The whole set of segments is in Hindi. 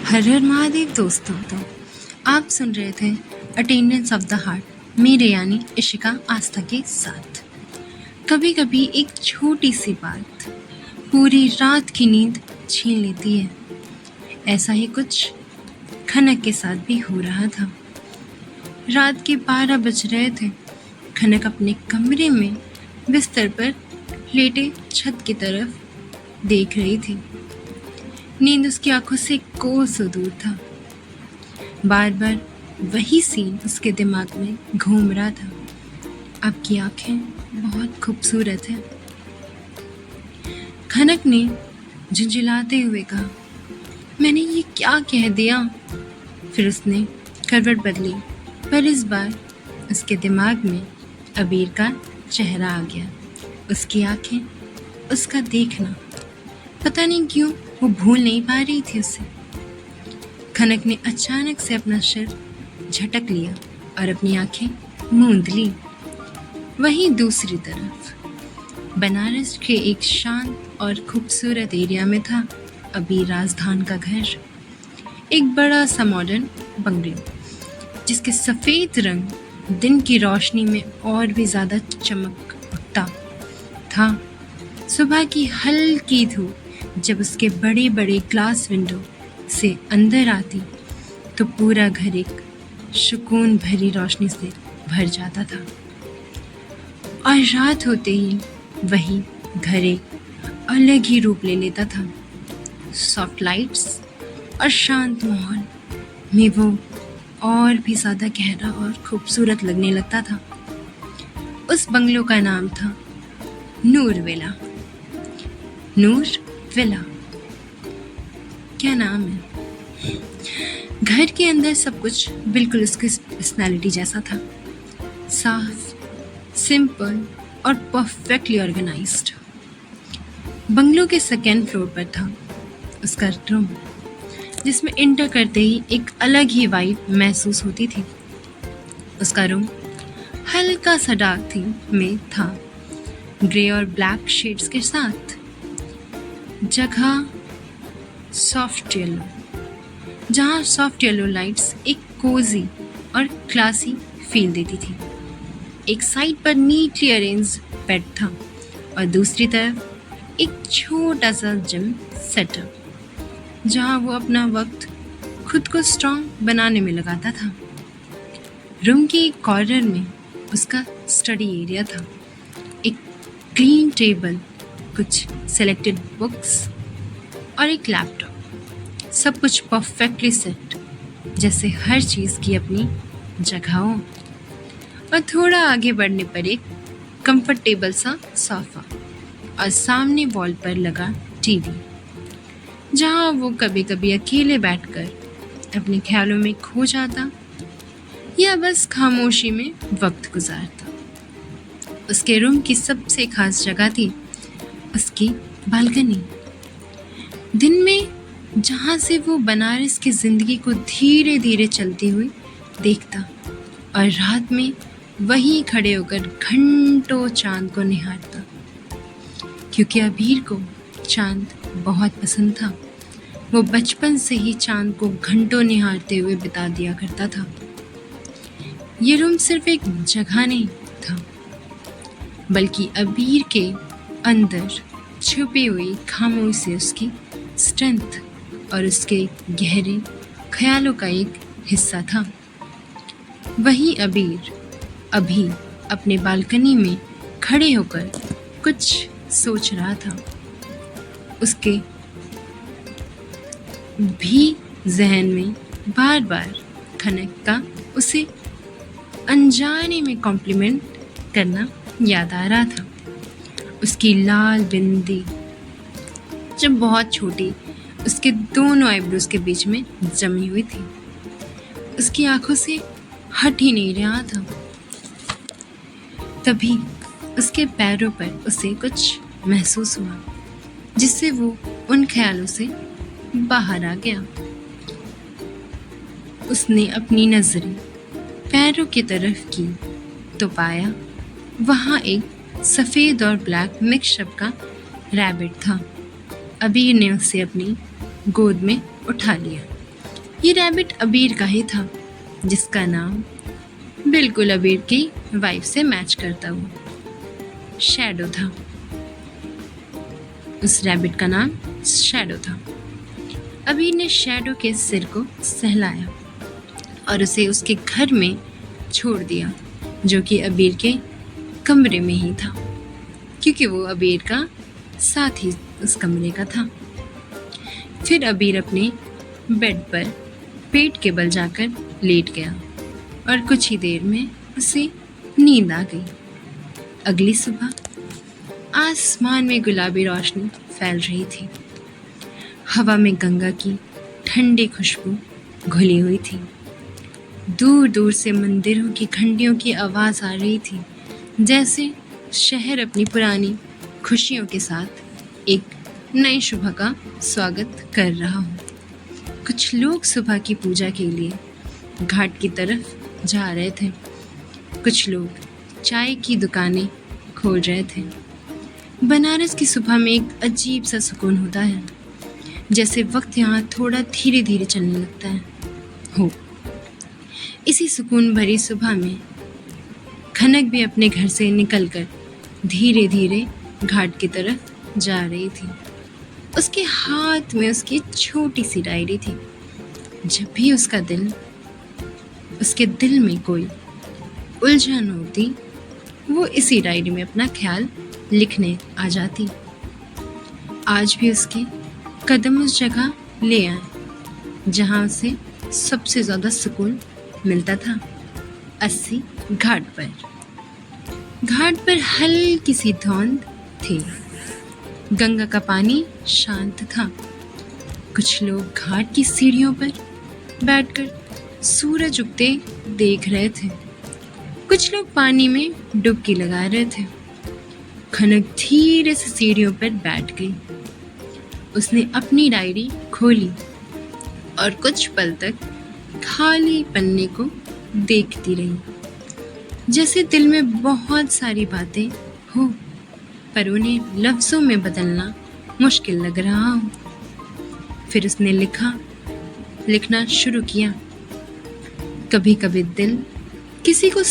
हर हर महादेव दोस्तों। तो आप सुन रहे थे अटेंडेंस ऑफ द हार्ट मेरे यानी इशिका आस्था के साथ। कभी कभी एक छोटी सी बात पूरी रात की नींद छीन लेती है। ऐसा ही कुछ खनक के साथ भी हो रहा था। रात के 12 बज रहे थे। खनक अपने कमरे में बिस्तर पर लेटे छत की तरफ देख रही थी। नींद उसकी आंखों से कोसों दूर था। बार बार वही सीन उसके दिमाग में घूम रहा था। आपकी आंखें बहुत खूबसूरत हैं। खनक ने झुंझुलाते हुए कहा, मैंने ये क्या कह दिया। फिर उसने करवट बदली, पर इस बार उसके दिमाग में अबीर का चेहरा आ गया। उसकी आंखें, उसका देखना, पता नहीं क्यों वो भूल नहीं पा रही थी उसे। खनक ने अचानक से अपना सिर झटक लिया और अपनी आंखें मूंद ली। वहीं दूसरी तरफ बनारस के एक शांत और खूबसूरत एरिया में था अबीर राजधान का घर। एक बड़ा सा मॉडर्न बंगलो जिसके सफ़ेद रंग दिन की रोशनी में और भी ज़्यादा चमक उठता था। सुबह की हल्की धूप जब उसके बड़े बड़े ग्लास विंडो से अंदर आती तो पूरा घर एक सुकून भरी रोशनी से भर जाता था। और रात होते ही वही घर एक अलग ही रूप ले लेता था। सॉफ्ट लाइट्स और शांत माहौल में वो और भी ज़्यादा गहरा और खूबसूरत लगने लगता था। उस बंगलो का नाम था नूर विला। नूर विला, क्या नाम है। घर के अंदर सब कुछ बिल्कुल उसकी पर्सनैलिटी जैसा था। साफ, सिंपल और परफेक्टली ऑर्गेनाइज्ड। बंगलो के सेकेंड फ्लोर पर था उसका रूम, जिसमें एंटर करते ही एक अलग ही वाइब महसूस होती थी। उसका रूम हल्का सा डार्क थीम में था, ग्रे और ब्लैक शेड्स के साथ। जहाँ सॉफ्ट येलो लाइट्स एक कोजी और क्लासी फील देती थी। एक साइड पर नीटली अरेंज बेड था और दूसरी तरफ एक छोटा सा जिम सेटअप जहाँ वो अपना वक्त खुद को स्ट्रॉन्ग बनाने में लगाता था। रूम के एक कॉर्नर में उसका स्टडी एरिया था। एक क्लीन टेबल, कुछ सेलेक्टेड बुक्स और एक लैपटॉप। सब कुछ परफेक्टली सेट, जैसे हर चीज़ की अपनी जगह हो। और थोड़ा आगे बढ़ने पर एक कंफर्टेबल सा सोफा और सामने वॉल पर लगा टीवी, जहाँ वो कभी कभी अकेले बैठकर अपने ख्यालों में खो जाता या बस खामोशी में वक्त गुजारता। उसके रूम की सबसे खास जगह थी उसकी बालकनी। दिन में जहाँ से वो बनारस की ज़िंदगी को धीरे धीरे चलती हुई देखता और रात में वहीं खड़े होकर घंटों चांद को निहारता। क्योंकि अबीर को चांद बहुत पसंद था, वो बचपन से ही चांद को घंटों निहारते हुए बिता दिया करता था। ये रूम सिर्फ एक जगह नहीं था, बल्कि अबीर के अंदर छुपी हुई खामोशी, उसकी स्ट्रेंथ और उसके गहरे ख्यालों का एक हिस्सा था। वहीं अबीर अभी अपने बालकनी में खड़े होकर कुछ सोच रहा था। उसके भी जहन में बार बार खनक का उसे अनजाने में कॉम्प्लीमेंट करना याद आ रहा था। उसकी लाल बिंदी जब बहुत छोटी उसके दोनों आईब्रोज के बीच में जमी हुई थी, उसकी आंखों से हट ही नहीं रहा था। तभी उसके पैरों पर उसे कुछ महसूस हुआ, जिससे वो उन ख्यालों से बाहर आ गया। उसने अपनी नजरें पैरों की तरफ की तो पाया वहाँ एक सफ़ेद और ब्लैक मिक्सअप का रैबिट था। अबीर ने उसे अपनी गोद में उठा लिया ये रैबिट अबीर का ही था, जिसका नाम बिल्कुल अबीर की वाइफ से मैच करता हुआ शैडो था। उस रैबिट का नाम शैडो था। अबीर ने शैडो के सिर को सहलाया और उसे उसके घर में छोड़ दिया, जो कि अबीर के कमरे में ही था, क्योंकि वो अबीर का साथ ही उस कमरे का था। फिर अबीर अपने बेड पर पेट के बल जाकर लेट गया और कुछ ही देर में उसे नींद आ गई। अगली सुबह आसमान में गुलाबी रोशनी फैल रही थी। हवा में गंगा की ठंडी खुशबू घुली हुई थी। दूर दूर से मंदिरों की घंटियों की आवाज़ आ रही थी, जैसे शहर अपनी पुरानी खुशियों के साथ एक नई सुबह का स्वागत कर रहा हो। कुछ लोग सुबह की पूजा के लिए घाट की तरफ जा रहे थे। कुछ लोग चाय की दुकानें खोल रहे थे। बनारस की सुबह में एक अजीब सा सुकून होता है, जैसे वक्त यहाँ थोड़ा धीरे धीरे चलने लगता है हो। इसी सुकून भरी सुबह में खनक भी अपने घर से निकलकर धीरे धीरे घाट की तरफ जा रही थी। उसके हाथ में उसकी छोटी सी डायरी थी। जब भी उसके दिल में कोई उलझन होती, वो इसी डायरी में अपना ख्याल लिखने आ जाती। आज भी उसके कदम उस जगह ले आए जहाँ उसे सबसे ज़्यादा सुकून मिलता था, 80 घाट पर। घाट पर हल्की सी धुंध थी। गंगा का पानी शांत था। कुछ लोग घाट की सीढ़ियों पर बैठकर सूरज उगते देख रहे थे। कुछ लोग पानी में डुबकी लगा रहे थे। खनक धीरे से सीढ़ियों पर बैठ गई। उसने अपनी डायरी खोली और कुछ पल तक खाली पन्ने को देखती रही, जैसे दिल में बहुत सारी बातें हो, पर उन्हें लफ्ज़ों में बदलना मुश्किल लग रहा हो। फिर उसने लिखना शुरू किया। कभी कभी दिल किसी को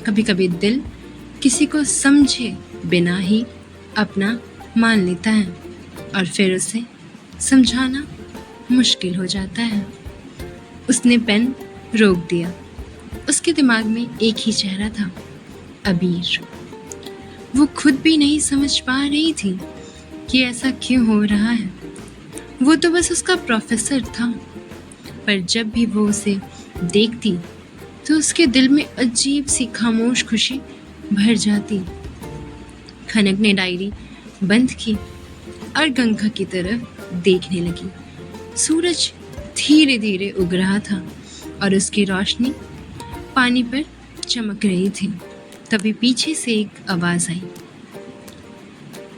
कभी कभी दिल किसी को समझे बिना ही अपना मान लेता है और फिर उसे समझाना मुश्किल हो जाता है। उसने पेन रोक दिया। उसके दिमाग में एक ही चेहरा था, अबीर। वो खुद भी नहीं समझ पा रही थी कि ऐसा क्यों हो रहा है। वो तो बस उसका प्रोफेसर था, पर जब भी वो उसे देखती तो उसके दिल में अजीब सी खामोश खुशी भर जाती। खनक ने डायरी बंद की और गंगा की तरफ देखने लगी। सूरज धीरे धीरे उग रहा था और उसकी रोशनी पानी पर चमक रही थी। तभी पीछे से एक आवाज़ आई,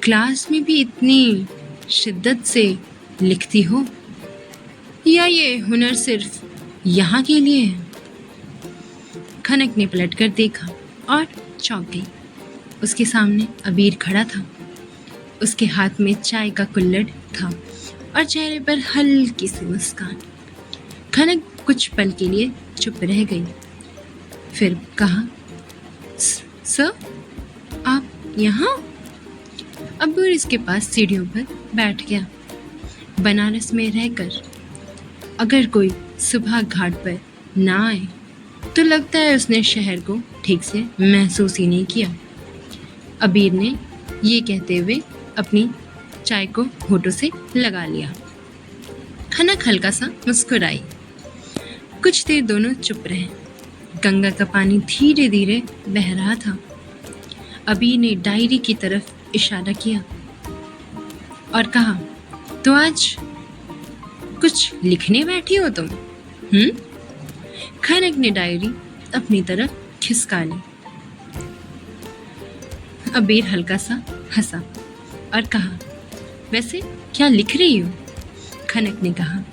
क्लास में भी इतनी शिद्दत से लिखती हो या ये हुनर सिर्फ यहाँ के लिए है? खनक ने पलटकर देखा और चौंक गई। उसके सामने अबीर खड़ा था। उसके हाथ में चाय का कुल्हड़ था और चेहरे पर हल्की सी मुस्कान। खनक कुछ पल के लिए चुप रह गई, फिर कहा, सर आप यहाँ? अबीर इसके पास सीढ़ियों पर बैठ गया। बनारस में रहकर अगर कोई सुबह घाट पर ना आए तो लगता है उसने शहर को ठीक से महसूस ही नहीं किया। अबीर ने ये कहते हुए अपनी चाय को होठों से लगा लिया। खनक हल्का सा मुस्कुराई। कुछ देर दोनों चुप रहे। गंगा का पानी धीरे धीरे बह रहा था। अबीर ने डायरी की तरफ इशारा किया और कहा, तो आज कुछ लिखने बैठी हो तुम? खनक ने डायरी अपनी तरफ खिसका ली। अबीर हल्का सा हंसा और कहा, वैसे क्या लिख रही हो? खनक ने कहा,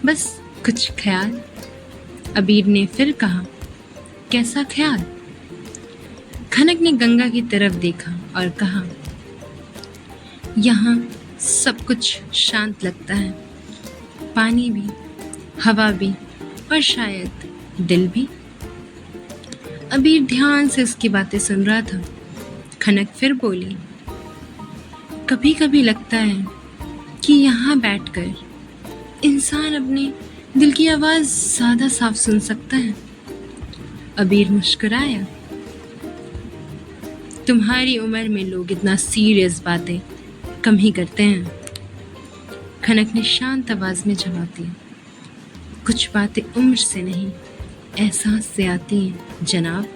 बस कुछ ख्याल। अबीर ने फिर कहा, कैसा ख्याल? खनक ने गंगा की तरफ देखा और कहा, यहाँ सब कुछ शांत लगता है, पानी भी, हवा भी और शायद दिल भी। अबीर ध्यान से उसकी बातें सुन रहा था। खनक फिर बोली, कभी कभी लगता है कि यहाँ बैठकर इंसान अपने दिल की आवाज़ ज़्यादा साफ सुन सकता है। अबीर मुस्कुराया, तुम्हारी उम्र में लोग इतना सीरियस बातें कम ही करते हैं। खनक ने शांत आवाज़ में जवाब दिया, कुछ बातें उम्र से नहीं एहसास से आती हैं जनाब।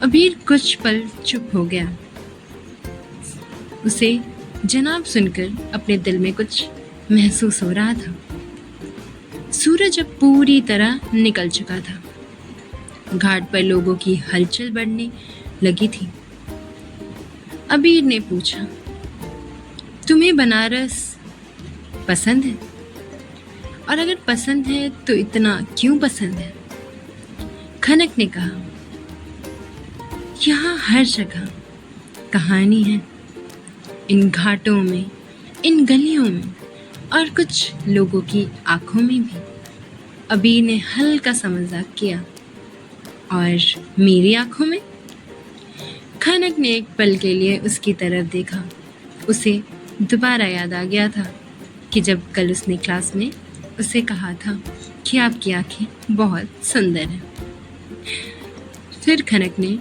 अबीर कुछ पल चुप हो गया। उसे जनाब सुनकर अपने दिल में कुछ महसूस हो रहा था। सूरज अब पूरी तरह निकल चुका था। घाट पर लोगों की हलचल बढ़ने लगी थी। अबीर ने पूछा, तुम्हें बनारस पसंद है? और अगर पसंद है तो इतना क्यों पसंद है? खनक ने कहा, यहाँ हर जगह कहानी है, इन घाटों में, इन गलियों में और कुछ लोगों की आंखों में भी। अबीर ने हल्का सा मजाक किया, और मेरी आंखों में? खनक ने एक पल के लिए उसकी तरफ देखा। उसे दोबारा याद आ गया था कि जब कल उसने क्लास में उसे कहा था कि आपकी आंखें बहुत सुंदर हैं। फिर खनक ने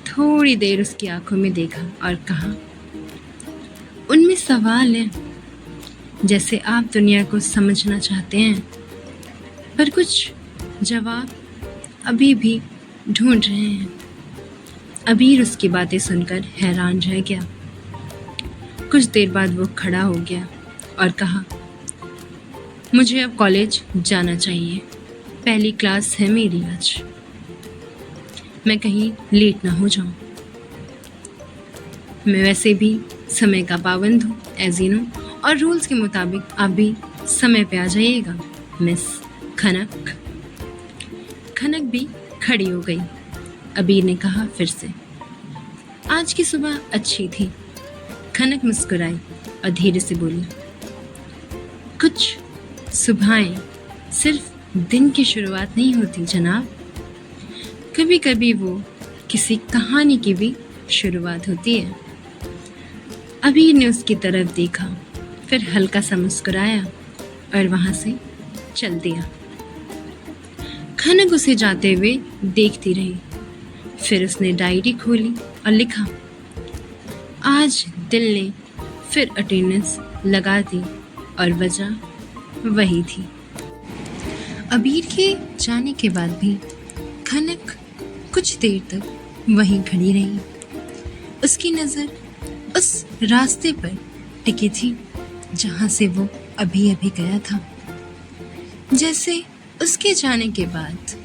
थोड़ी देर उसकी आंखों में देखा और कहा, उनमें सवाल है, जैसे आप दुनिया को समझना चाहते हैं, पर कुछ जवाब अभी भी ढूंढ रहे हैं। अबीर उसकी बातें सुनकर हैरान रह गया। कुछ देर बाद वो खड़ा हो गया और कहा, मुझे अब कॉलेज जाना चाहिए, पहली क्लास है मेरी आज, मैं कहीं लेट ना हो जाऊं। मैं वैसे भी समय का पाबंद हूँ एज यू नो, और रूल्स के मुताबिक आप भी समय पे आ जाइएगा मिस खनक। खनक भी खड़ी हो गई। अबीर ने कहा फिर से, आज की सुबह अच्छी थी। खनक मुस्कुराई और धीरे से बोली, कुछ सुबहें सिर्फ दिन की शुरुआत नहीं होती जनाब, कभी कभी वो किसी कहानी की भी शुरुआत होती है। अबीर ने उसकी तरफ देखा, फिर हल्का सा मुस्कुराया और वहां से चल दिया। खनक उसे जाते हुए देखती रही। फिर उसने डायरी खोली और लिखा, आज दिल ने फिर अटेंडेंस लगा दी और वजह वही थी। अबीर के जाने के बाद भी खनक कुछ देर तक वहीं खड़ी रही। उसकी नज़र उस रास्ते पर टिकी थी जहाँ से वो अभी अभी गया था, जैसे उसके जाने के बाद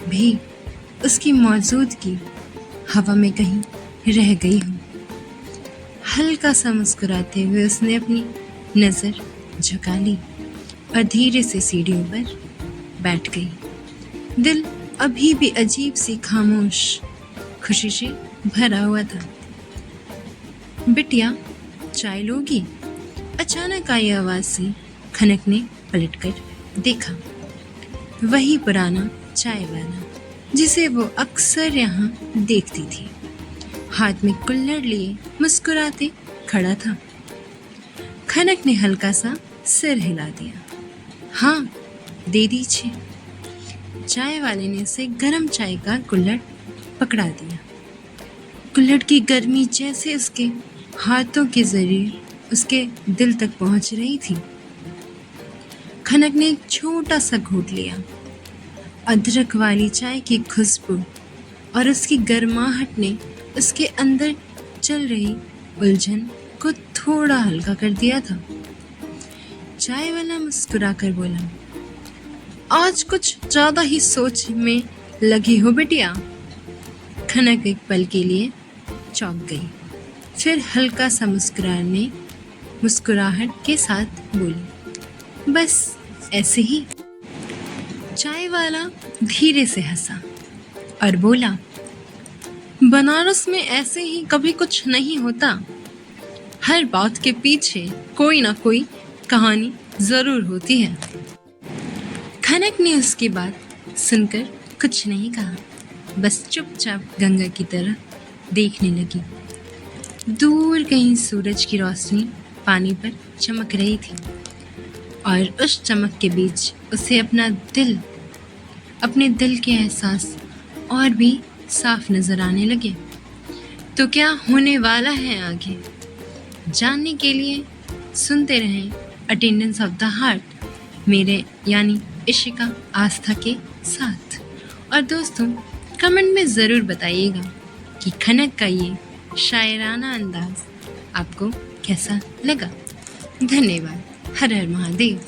भी उसकी मौजूदगी हवा में कहीं रह गई हो। हल्का सा मुस्कुराते हुए उसने अपनी नज़र झुका ली और धीरे से सीढ़ियों पर बैठ गई। दिल अभी भी अजीब सी खामोश खुशी से भरा हुआ था। बिटिया, चाय लोगी? अचानक आई आवाज़ से खनक ने पलटकर देखा। वही पुराना चाय वाला जिसे वो अक्सर यहाँ देखती थी, हाथ में कुल्हड़ लिए मुस्कुराते खड़ा था। खनक ने हल्का सा सिर हिला दिया। हाँ, दे दीजिए। चाय वाले ने उसे गरम चाय का कुल्हड़ पकड़ा दिया। कुल्हड़ की गर्मी जैसे उसके हाथों के जरिए उसके दिल तक पहुंच रही थी। खनक ने एक छोटा सा घूंट लिया। अदरक वाली चाय की खुशबू और उसकी गर्माहट ने उसके अंदर चल रही उलझन को थोड़ा हल्का कर दिया था। चाय वाला मुस्कुराकर बोला, आज कुछ ज़्यादा ही सोच में लगी हो बिटिया। खनक एक पल के लिए चौंक गई, फिर हल्का सा मुस्कुराहट के साथ बोली, बस ऐसे ही। चाय वाला धीरे से हंसा और बोला, बनारस में ऐसे ही कभी कुछ नहीं होता। हर बात के पीछे कोई ना कोई कहानी जरूर होती है। खनक ने उसकी बात सुनकर कुछ नहीं कहा, बस चुपचाप गंगा की तरफ देखने लगी। दूर कहीं सूरज की रोशनी पानी पर चमक रही थी और उस चमक के बीच उसे अपने दिल के एहसास और भी साफ नजर आने लगे। तो क्या होने वाला है आगे, जानने के लिए सुनते रहें अटेंडेंस ऑफ द हार्ट मेरे यानी इशिका आस्था के साथ। और दोस्तों कमेंट में ज़रूर बताइएगा कि खनक का ये शायराना अंदाज आपको कैसा लगा। धन्यवाद। हर हर महादेव।